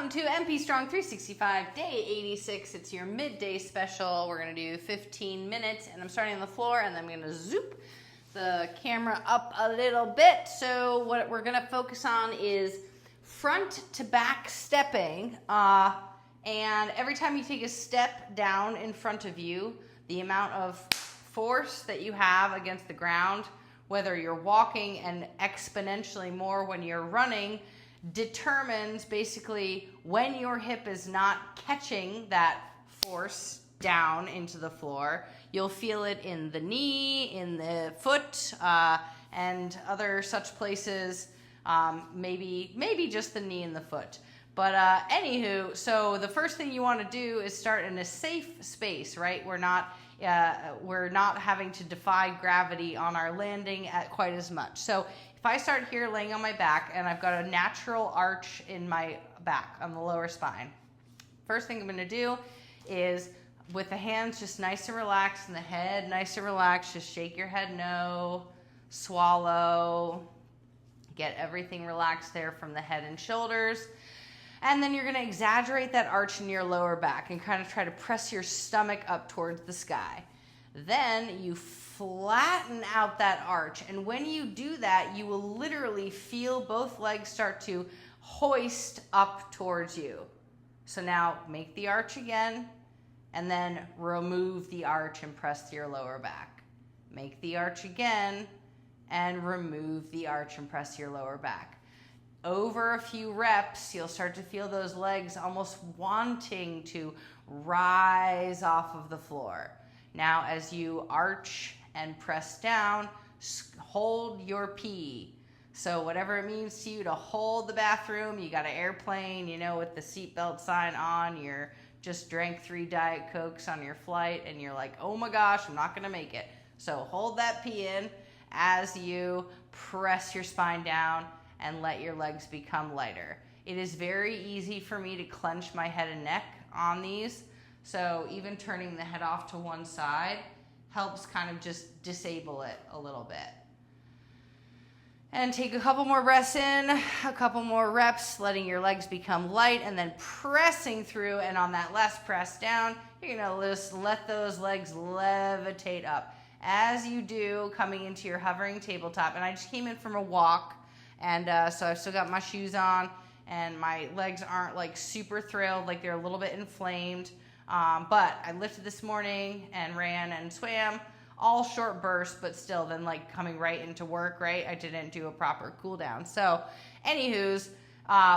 Welcome to MP Strong 365, day 86. It's your midday special. We're going to do 15 minutes, and I'm starting on the floor, and then I'm going to zoop the camera up a little bit. So what we're going to focus on is front to back stepping, and every time you take a step down in front of you, the amount of force that you have against the ground, whether you're walking and exponentially more when you're running, determines basically when your hip is not catching that force down into the floor. You'll feel it in the knee, in the foot, and other such places, maybe just the knee and the foot. But anywho, so the first thing you want to do is start in a safe space, right? We're not having to defy gravity on our landing at quite as much. So if I start here laying on my back and I've got a natural arch in my back on the lower spine, first thing I'm going to do is with the hands just nice and relaxed and the head nice and relaxed, just shake your head no, swallow, get everything relaxed there from the head and shoulders. And then you're going to exaggerate that arch in your lower back and kind of try to press your stomach up towards the sky. Then you flatten out that arch. And when you do that, you will literally feel both legs start to hoist up towards you. So now make the arch again, and then remove the arch and press to your lower back. Make the arch again, and remove the arch and press to your lower back. Over a few reps, you'll start to feel those legs almost wanting to rise off of the floor. Now, as you arch and press down, hold your pee. So whatever it means to you to hold the bathroom, you got an airplane, with the seatbelt sign on, you're just drank 3 Diet Cokes on your flight, and you're like, oh my gosh, I'm not gonna make it. So hold that pee in as you press your spine down and let your legs become lighter. It is very easy for me to clench my head and neck on these, so even turning the head off to one side helps kind of just disable it a little bit. And take a couple more breaths in, a couple more reps, letting your legs become light, and then pressing through, and on that last press down, you're gonna just let those legs levitate up. As you do, coming into your hovering tabletop, and I just came in from a walk, and so I've still got my shoes on, and my legs aren't like super thrilled, like they're a little bit inflamed. But I lifted this morning and ran and swam, all short bursts, but still then like coming right into work, right? I didn't do a proper cool down. So anywho's,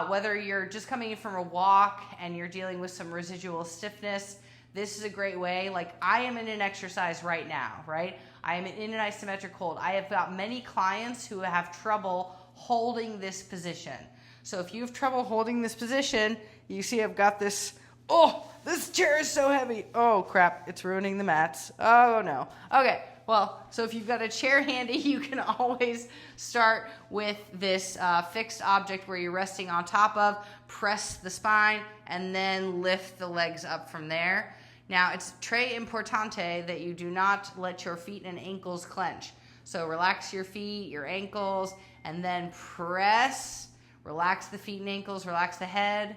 whether you're just coming in from a walk and you're dealing with some residual stiffness, this is a great way. Like I am in an exercise right now, right? I am in an isometric hold. I have got many clients who have trouble holding this position. So if you have trouble holding this position, you see I've got this, this chair is so heavy. Oh crap, it's ruining the mats. Oh no. Okay, well, so if you've got a chair handy, you can always start with this fixed object where you're resting on top of, press the spine, and then lift the legs up from there. Now, it's très importante that you do not let your feet and ankles clench. So relax your feet, your ankles, and then press, relax the feet and ankles, relax the head,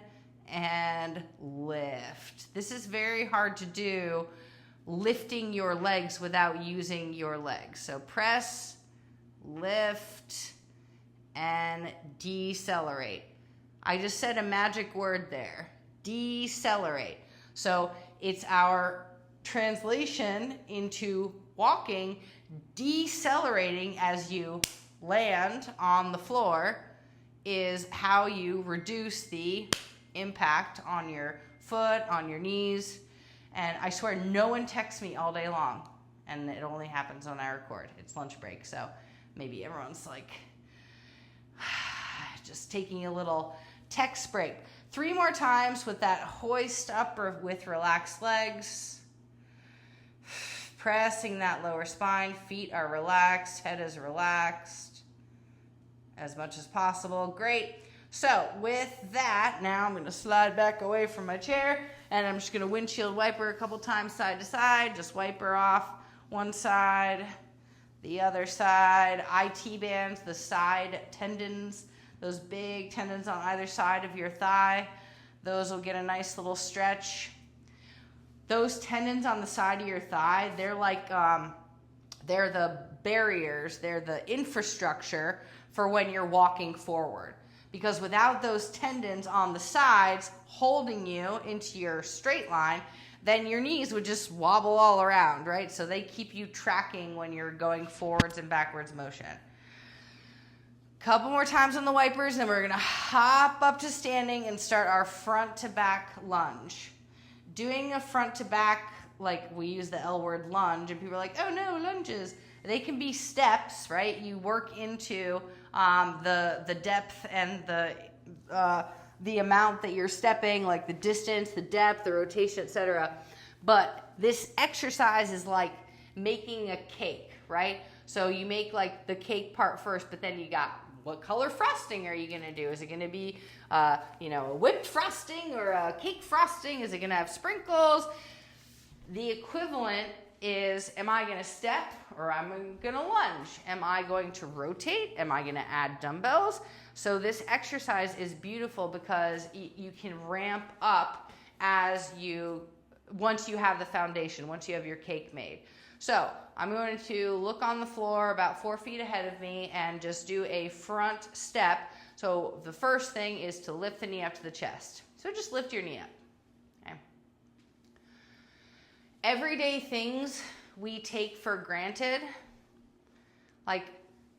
and lift. This is very hard to do, lifting your legs without using your legs. So press, lift, and decelerate. I just said a magic word there, decelerate. So it's our translation into walking, decelerating as you land on the floor is how you reduce the impact on your foot, on your knees. And I swear no one texts me all day long, and it only happens when I record. It's lunch break, so maybe everyone's like just taking a little text break. 3 more times with that hoist up or with relaxed legs. Pressing that lower spine, feet are relaxed, head is relaxed as much as possible. Great. So with that, now I'm going to slide back away from my chair, and I'm just going to windshield wiper a couple times side to side. Just wipe her off one side, the other side. IT bands, the side tendons, those big tendons on either side of your thigh. Those will get a nice little stretch. Those tendons on the side of your thigh, they're like, they're the barriers, they're the infrastructure for when you're walking forward. Because without those tendons on the sides holding you into your straight line, then your knees would just wobble all around, right? So they keep you tracking when you're going forwards and backwards motion. Couple more times on the wipers, and we're gonna hop up to standing and start our front to back lunge. Doing a front to back, like we use the L word lunge, and people are like, oh no, lunges. They can be steps, right? You work into the depth and the amount that you're stepping, like the distance, the depth, the rotation, etc. But this exercise is like making a cake, right? So you make like the cake part first, but then you got, what color frosting are you gonna do? Is it gonna be, a whipped frosting or a cake frosting? Is it gonna have sprinkles? The equivalent is, am I gonna step or am I gonna lunge? Am I going to rotate? Am I gonna add dumbbells? So this exercise is beautiful because you can ramp up once you have the foundation, once you have your cake made. So I'm going to look on the floor about 4 feet ahead of me and just do a front step. So the first thing is to lift the knee up to the chest. So just lift your knee up. Okay. Everyday things we take for granted, like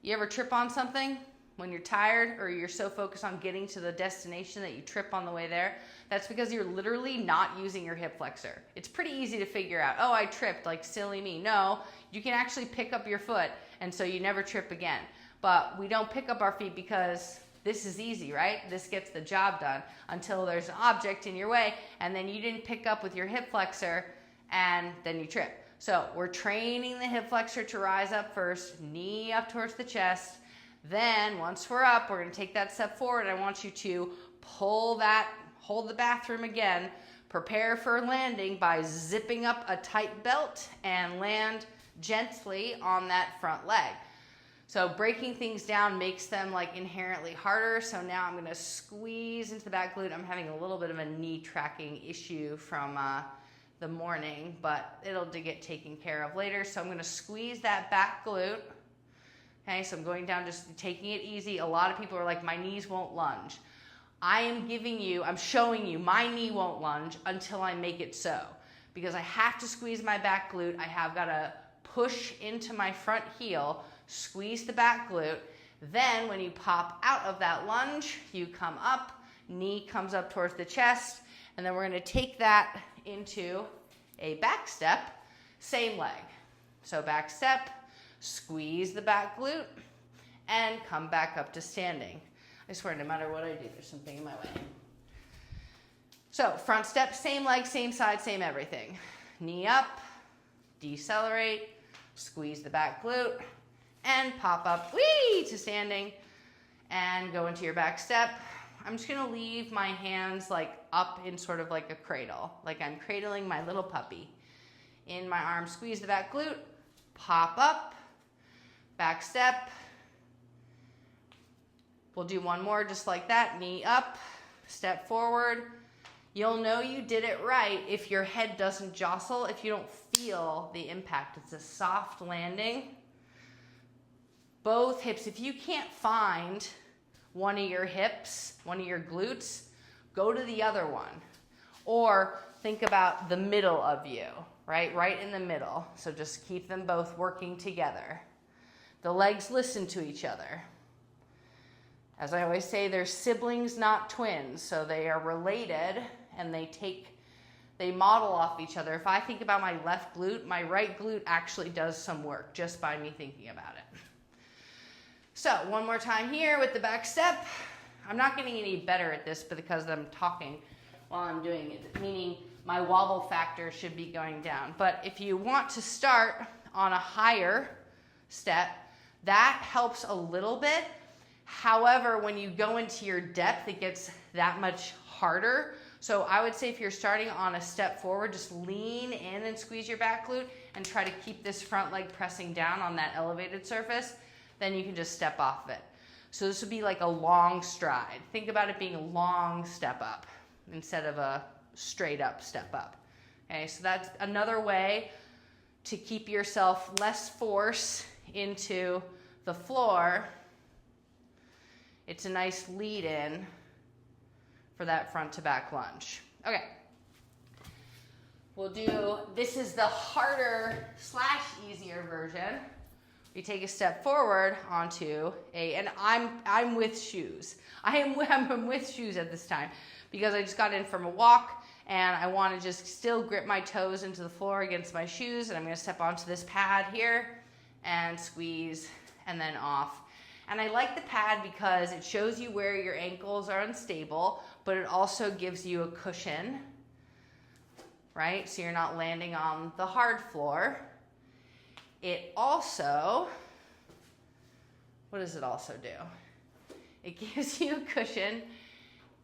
you ever trip on something when you're tired or you're so focused on getting to the destination that you trip on the way there? That's because you're literally not using your hip flexor. It's pretty easy to figure out, oh, I tripped, like silly me. No, you can actually pick up your foot and so you never trip again. But we don't pick up our feet because this is easy, right? This gets the job done until there's an object in your way and then you didn't pick up with your hip flexor and then you trip. So we're training the hip flexor to rise up first, knee up towards the chest. Then once we're up, we're gonna take that step forward. I want you to hold the bathroom again, prepare for landing by zipping up a tight belt and land gently on that front leg. So breaking things down makes them like inherently harder. So now I'm gonna squeeze into the back glute. I'm having a little bit of a knee tracking issue from the morning, but it'll get taken care of later. So I'm gonna squeeze that back glute. Okay, so I'm going down, just taking it easy. A lot of people are like, my knees won't lunge. I'm showing you my knee won't lunge until I make it so. Because I have to squeeze my back glute. I have got to push into my front heel, squeeze the back glute. Then when you pop out of that lunge, you come up, knee comes up towards the chest, and then we're going to take that into a back step, same leg. So back step, squeeze the back glute, and come back up to standing. I swear, no matter what I do, there's something in my way. So front step, same leg, same side, same everything. Knee up, decelerate, squeeze the back glute, and pop up, whee, to standing, and go into your back step. I'm just gonna leave my hands like up in sort of like a cradle, like I'm cradling my little puppy. In my arm, squeeze the back glute, pop up, back step. We'll do one more just like that, knee up, step forward. You'll know you did it right if your head doesn't jostle, if you don't feel the impact. It's a soft landing. Both hips, if you can't find one of your hips, one of your glutes, go to the other one. Or think about the middle of you, right? Right in the middle. So just keep them both working together. The legs listen to each other. As I always say, they're siblings, not twins. So they are related and they model off each other. If I think about my left glute, my right glute actually does some work just by me thinking about it. So one more time here with the back step. I'm not getting any better at this because I'm talking while I'm doing it, meaning my wobble factor should be going down. But if you want to start on a higher step, that helps a little bit. However, when you go into your depth, it gets that much harder. So I would say if you're starting on a step forward, just lean in and squeeze your back glute and try to keep this front leg pressing down on that elevated surface. Then you can just step off of it. So this would be like a long stride. Think about it being a long step up. instead of a straight up step up. Okay, so that's another way to keep yourself less force into the floor. It's a nice lead in for that front to back lunge. Okay. We'll do, this is the harder / easier version. We take a step forward onto and I'm with shoes. I'm with shoes at this time because I just got in from a walk and I want to just still grip my toes into the floor against my shoes, and I'm going to step onto this pad here and squeeze and then off. And I like the pad because it shows you where your ankles are unstable, but it also gives you a cushion, right? So you're not landing on the hard floor. It also, what does it also do? It gives you a cushion.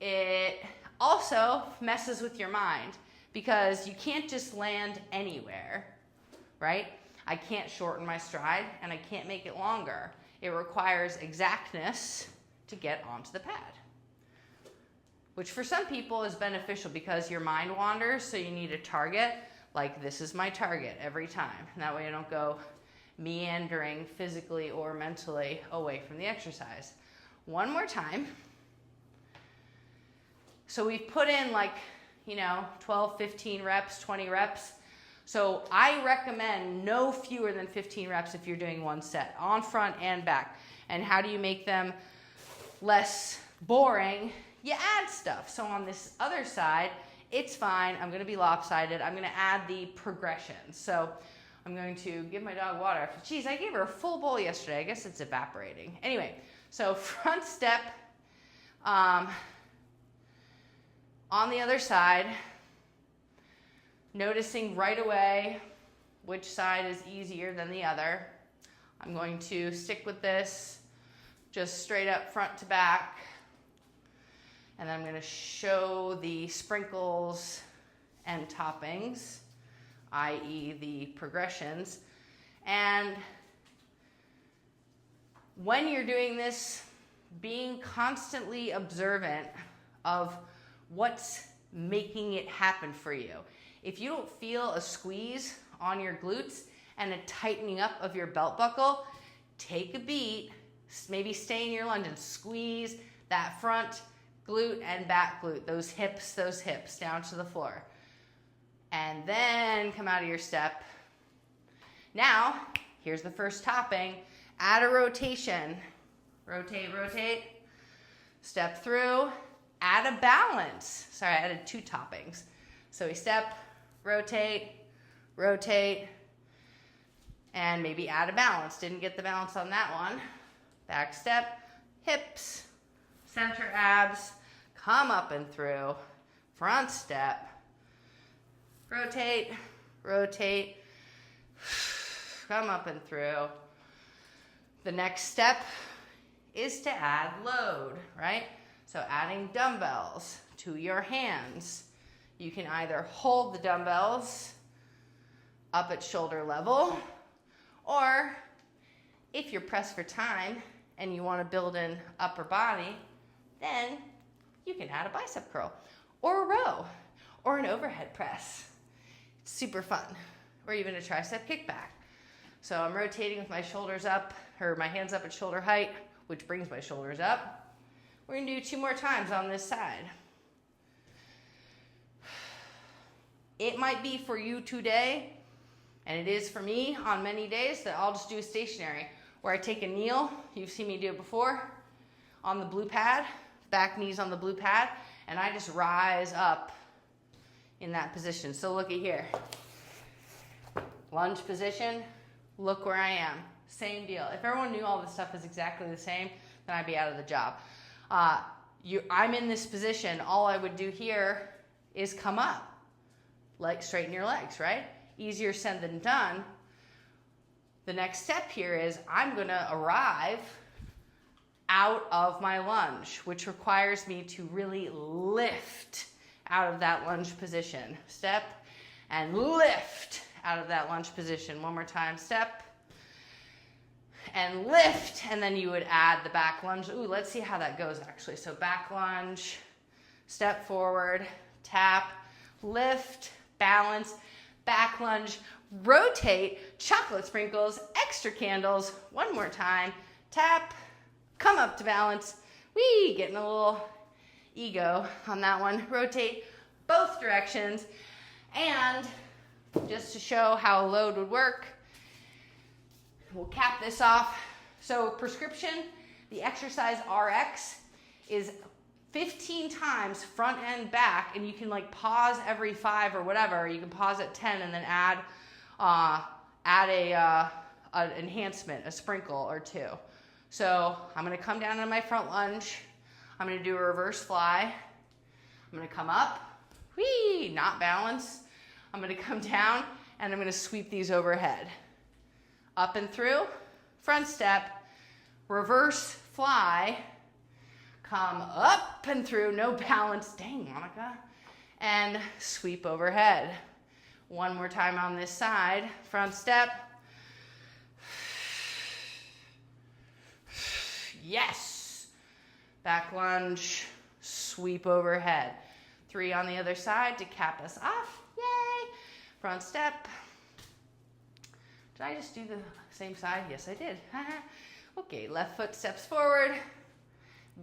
It also messes with your mind because you can't just land anywhere, right? I can't shorten my stride and I can't make it longer. It requires exactness to get onto the pad, which for some people is beneficial because your mind wanders, so you need a target. Like, this is my target every time. And that way I don't go meandering physically or mentally away from the exercise. One more time. So we've put in 12, 15 reps, 20 reps. So I recommend no fewer than 15 reps if you're doing one set, on front and back. And how do you make them less boring? You add stuff. So on this other side, it's fine. I'm going to be lopsided. I'm going to add the progression. So I'm going to give my dog water. Geez, I gave her a full bowl yesterday. I guess it's evaporating. Anyway, so front step on the other side, noticing right away which side is easier than the other. I'm going to stick with this just straight up front to back. And then I'm going to show the sprinkles and toppings, i.e. the progressions. And when you're doing this, being constantly observant of what's making it happen for you. If you don't feel a squeeze on your glutes and a tightening up of your belt buckle, take a beat, maybe stay in your lunge and squeeze that front glute and back glute, those hips down to the floor. And then come out of your step. Now, here's the first topping. Add a rotation. Rotate, rotate. Step through. Add a balance. Sorry, I added 2 toppings. So we step, rotate, rotate, and maybe add a balance. Didn't get the balance on that one. Back step, hips, center abs, come up and through, front step, rotate, rotate, come up and through. The next step is to add load, right? So adding dumbbells to your hands. You can either hold the dumbbells up at shoulder level, or if you're pressed for time and you want to build an upper body, then you can add a bicep curl or a row or an overhead press. It's super fun. Or even a tricep kickback. So I'm rotating with my shoulders up, or my hands up at shoulder height, which brings my shoulders up. We're going to do 2 more times on this side. It might be for you today, and it is for me on many days, that I'll just do a stationary, where I take a kneel, you've seen me do it before, on the blue pad, back knees on the blue pad, and I just rise up in that position. So look at here. Lunge position, look where I am. Same deal. If everyone knew all this stuff is exactly the same, then I'd be out of the job. I'm in this position. All I would do here is come up. Straighten your legs, right? Easier said than done. The next step here is I'm going to arrive out of my lunge, which requires me to really lift out of that lunge position. Step and lift out of that lunge position. One more time. Step and lift, and then you would add the back lunge. Ooh, let's see how that goes actually. So back lunge, step forward, tap, lift, balance, back lunge, rotate, chocolate sprinkles, extra candles. One more time, tap, come up to balance. Whee, getting a little ego on that one. Rotate both directions. And just to show how a load would work, we'll cap this off. So prescription, the exercise RX is 15 times front and back, and you can like pause every 5 or whatever. You can pause at 10 and then add an enhancement, a sprinkle or 2. So I'm gonna come down on my front lunge. I'm gonna do a reverse fly. I'm gonna come up, whee, not balance. I'm gonna come down and I'm gonna sweep these overhead. Up and through, front step, reverse fly, come up and through, no balance, dang Monica, and sweep overhead. One more time on this side, front step, yes, back lunge, sweep overhead. 3 on the other side to cap us off, yay, front step. Did I just do the same side? Yes, I did. Okay, left foot steps forward,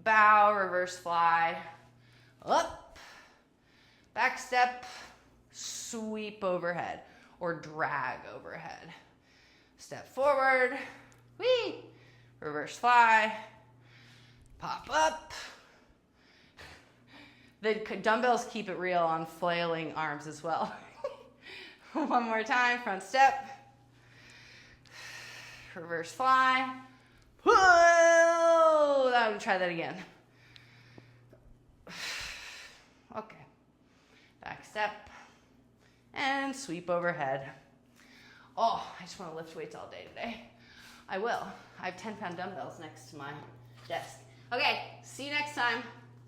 bow, reverse fly, up, back step, sweep overhead, or drag overhead. Step forward, whee, reverse fly, pop up. The dumbbells keep it real on flailing arms as well. One more time, front step, reverse fly. Whoa! I'm gonna try that again. Okay. Back step and sweep overhead. Oh, I just want to lift weights all day today. I will. I have 10-pound dumbbells next to my desk. Okay, see you next time.